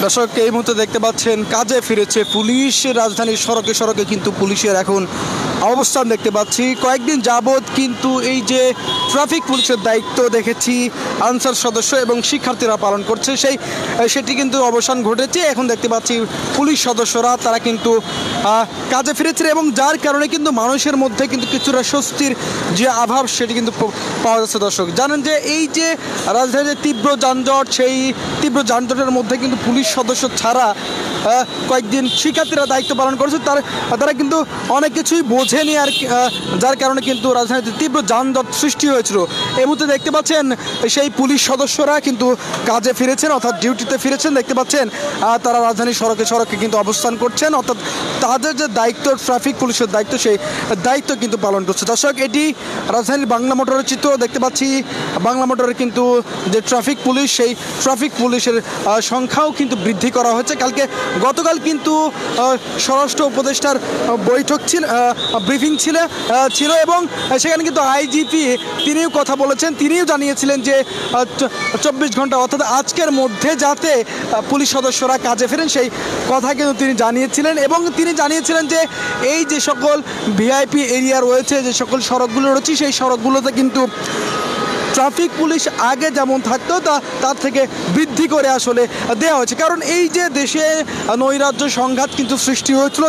দর্শক এই মুহূর্তে দেখতে পাচ্ছেন কাজে ফিরেছে পুলিশ। রাজধানীর সড়কে সড়কে কিন্তু পুলিশের এখন অবস্থান দেখতে পাচ্ছি। কয়েকদিন যাবৎ কিন্তু এই যে ট্রাফিক পুলিশের দায়িত্ব দেখেছি আনসার সদস্য এবং শিক্ষার্থীরা পালন করছে, সেটি কিন্তু অবসান ঘটেছে। এখন দেখতে পাচ্ছি পুলিশ সদস্যরা তারা কিন্তু কাজে ফিরেছে এবং যার কারণে কিন্তু মানুষের মধ্যে কিন্তু কিছুটা স্বস্তির যে অভাব সেটি কিন্তু পাওয়া যাচ্ছে। দর্শক জানেন যে এই যে রাজধানীর তীব্র যানজট, সেই তীব্র যানজটের মধ্যে কিন্তু পুলিশ সদস্য ছাড়া কয়েকদিন শিক্ষার্থীরা দায়িত্ব পালন করেছে। তারা কিন্তু অনেক কিছুই বোঝেনি, আর যার কারণে কিন্তু রাজধানীতে তীব্র যানজট সৃষ্টি হয়েছিল। এই মুহূর্তে দেখতে পাচ্ছেন সেই পুলিশ সদস্যরা কিন্তু কাজে ফিরেছেন, অর্থাৎ ডিউটিতে ফিরেছেন। দেখতে পাচ্ছেন তারা রাজধানীর সড়কে সড়কে কিন্তু অবস্থান করছেন, অর্থাৎ তাদের যে দায়িত্ব ট্রাফিক পুলিশের দায়িত্ব সেই দায়িত্ব কিন্তু পালন করছে। দর্শক এটি রাজধানীর বাংলা মোটরের চিত্র দেখতে পাচ্ছি। বাংলা মোটরের কিন্তু যে ট্রাফিক পুলিশ, সেই ট্রাফিক পুলিশের সংখ্যাও কিন্তু বৃদ্ধি করা হয়েছে। গতকাল কিন্তু স্বরাষ্ট্র উপদেষ্টার বৈঠক ব্রিফিং ছিল এবং সেখানে কিন্তু আইজিপি তিনিও কথা বলেছেন। তিনিও জানিয়েছিলেন যে 24 ঘন্টা অর্থাৎ আজকের মধ্যে যাতে পুলিশ সদস্যরা কাজে ফেরেন সেই কথা কিন্তু তিনি জানিয়েছিলেন। এবং তিনি জানিয়েছিলেন যে এই যে সকল ভিআইপি এরিয়া রয়েছে, যে সকল সড়কগুলো রয়েছে, সেই সড়কগুলোতে কিন্তু ট্রাফিক পুলিশ আগে যেমন থাকতো তার থেকে বৃদ্ধি করে আসলে দেওয়া হয়েছে। কারণ এই যে দেশে নৈরাজ্য সংঘাত কিন্তু সৃষ্টি হয়েছিল,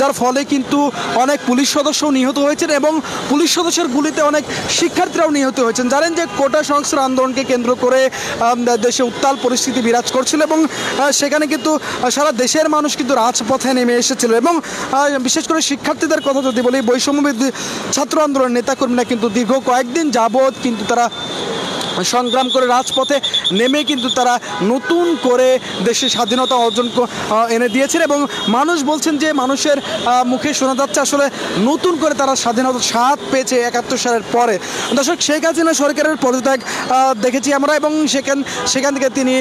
যার ফলে কিন্তু অনেক পুলিশ সদস্য নিহত হয়েছেন এবং পুলিশ সদস্যের গুলিতে অনেক শিক্ষার্থীরাও নিহত হয়েছেন। জানেন যে কোটা সংস্কার আন্দোলনকে কেন্দ্র করে দেশে উত্তাল পরিস্থিতি বিরাজ করছিল এবং সেখানে কিন্তু সারা দেশের মানুষ কিন্তু রাজপথে নেমে এসেছিল। এবং বিশেষ করে শিক্ষার্থীদের কথা যদি বলি, বৈষম্যবিরোধী ছাত্র আন্দোলনের নেতাকর্মীরা কিন্তু দীর্ঘ কয়েকদিন যাবৎ কিন্তু তারা সংগ্রাম করে রাজপথে নেমে কিন্তু তারা নতুন করে দেশের স্বাধীনতা অর্জন এনে দিয়েছেন এবং মানুষ বলছেন যে মানুষের মুখে শোনা যাচ্ছে আসলে নতুন করে তারা স্বাধীনতার স্বাদ পেয়েছে 71 সালের পরে। দর্শক শেখ হাসিনা সরকারের পদত্যাগ দেখেছি আমরা এবং সেখান থেকে তিনি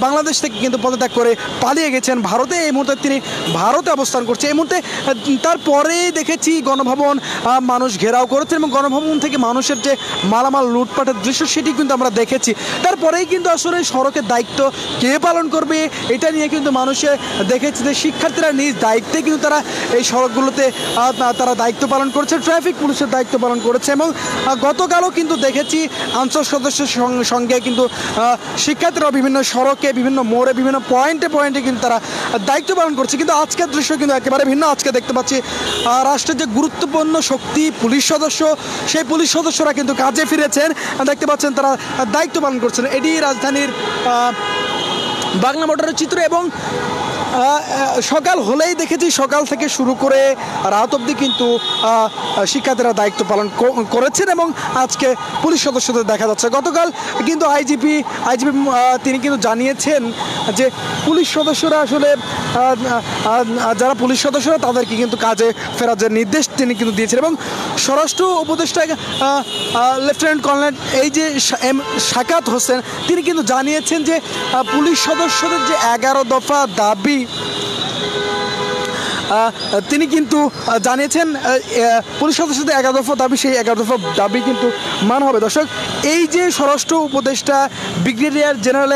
বাংলাদেশ থেকে কিন্তু পদত্যাগ করে পালিয়ে গেছেন ভারতে। এই মুহূর্তে তিনি ভারতে অবস্থান করছে। এই মুহূর্তে তারপরেই দেখেছি গণভবন মানুষ ঘেরাও করেছেন এবং গণভবন থেকে মানুষের যে মালামাল লুটপাটের দৃশ্য সেটি কিন্তু আমরা দেখেছি। তারপরেই কিন্তু আসলে সড়কের দায়িত্ব কে পালন করবে এটা নিয়ে কিন্তু মানুষে দেখেছি যে শিক্ষার্থীরা নিজ দায়িত্বে কিন্তু তারা এই সড়কগুলোতে তারা দায়িত্ব পালন করেছে, ট্রাফিক পুলিশের দায়িত্ব পালন করেছে। এবং গতকালও কিন্তু দেখেছি আনসার সদস্যের সঙ্গে কিন্তু শিক্ষার্থীরা বিভিন্ন সড়কে, বিভিন্ন মোড়ে, বিভিন্ন পয়েন্টে কিন্তু তারা দায়িত্ব পালন করছে। কিন্তু আজকের দৃশ্য কিন্তু একেবারে ভিন্ন। আজকে দেখতে পাচ্ছি রাষ্ট্রের যে গুরুত্বপূর্ণ শক্তি পুলিশ সদস্য, সেই পুলিশ সদস্যরা কিন্তু কাজে ফিরেছেন। দেখতে পাচ্ছেন তারা দায়িত্ব পালন করছেন। এটি রাজধানীর বাংলা মোটরের চিত্র এবং সকাল হলেই দেখেছি সকাল থেকে শুরু করে রাত অবধি কিন্তু শিক্ষার্থীরা দায়িত্ব পালন করেছেন এবং আজকে পুলিশ সদস্যদের দেখা যাচ্ছে। গতকাল কিন্তু আইজিপি তিনি কিন্তু জানিয়েছেন যে পুলিশ সদস্যরা আসলে যারা পুলিশ সদস্যরা তাদেরকে কিন্তু কাজে ফেরার যে নির্দেশ তিনি কিন্তু দিয়েছেন। এবং স্বরাষ্ট্র উপদেষ্টা লেফটেন্যান্ট কর্নেল এই যে শাকাত হোসেন তিনি কিন্তু জানিয়েছেন যে পুলিশ সদস্যদের যে 11 দফা দাবি তিনি কিন্তু জানিয়েছেন পুলিশ সদস্যদের 11 দফা দাবি, সেই 11 দফা দাবি কিন্তু মানা হবে। দর্শক এই যে স্বরাষ্ট্র উপদেষ্টা ব্রিগেডিয়ার জেনারেল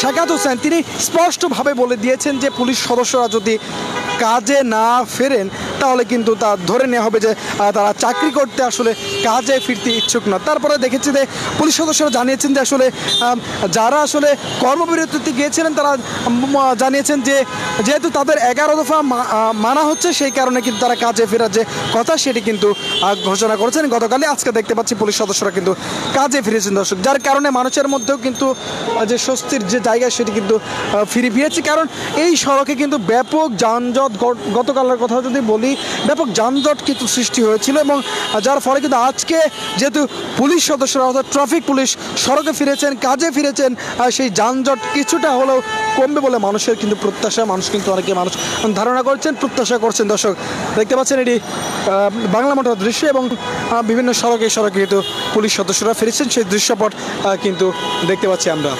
শাকাত হোসেন তিনি স্পষ্টভাবে বলে দিয়েছেন যে পুলিশ সদস্যরা যদি কাজে না ফেরেন তাহলে কিন্তু তা ধরে নেওয়া হবে যে তারা চাকরি করতে আসলে কাজে ফিরতে ইচ্ছুক না। তারপরে দেখেছি যে পুলিশ সদস্যরা জানিয়েছেন যে আসলে যারা আসলে কর্মবিরতিতে গিয়েছিলেন তারা জানিয়েছেন যে যেহেতু তাদের 11 দফা মানা হচ্ছে সেই কারণে কিন্তু তারা কাজে ফেরার যে কথা সেটি কিন্তু ঘোষণা করেছেন গতকালই। আজকে দেখতে পাচ্ছি পুলিশ সদস্যরা কিন্তু কাজে ফিরেছেন। দর্শক যার কারণে মানুষের মধ্যেও কিন্তু যে স্বস্তির যে জায়গা সেটি কিন্তু ফিরে পেয়েছে। কারণ এই সড়কে কিন্তু ব্যাপক যানজট, গতকালের কথা যদি বলি ব্যাপক যানজট কিন্তু সৃষ্টি হয়েছিল এবং যার ফলে কিন্তু আজকে যেহেতু পুলিশ সদস্যরা অর্থাৎ ট্রাফিক পুলিশ সড়কে ফিরেছেন, কাজে ফিরেছেন, সেই যানজট কিছুটা হলেও কমবে বলে মানুষের কিন্তু প্রত্যাশা। মানুষ কিন্তু অনেকে মানুষ ধারণা করছেন, প্রত্যাশা করছেন। দর্শক দেখতে পাচ্ছেন এটি বাংলা মোটর দৃশ্য এবং বিভিন্ন সড়কে কিন্তু পুলিশ সদস্যরা ফিরেছেন সেই দৃশ্যপট কিন্তু দেখতে পাচ্ছি আমরা।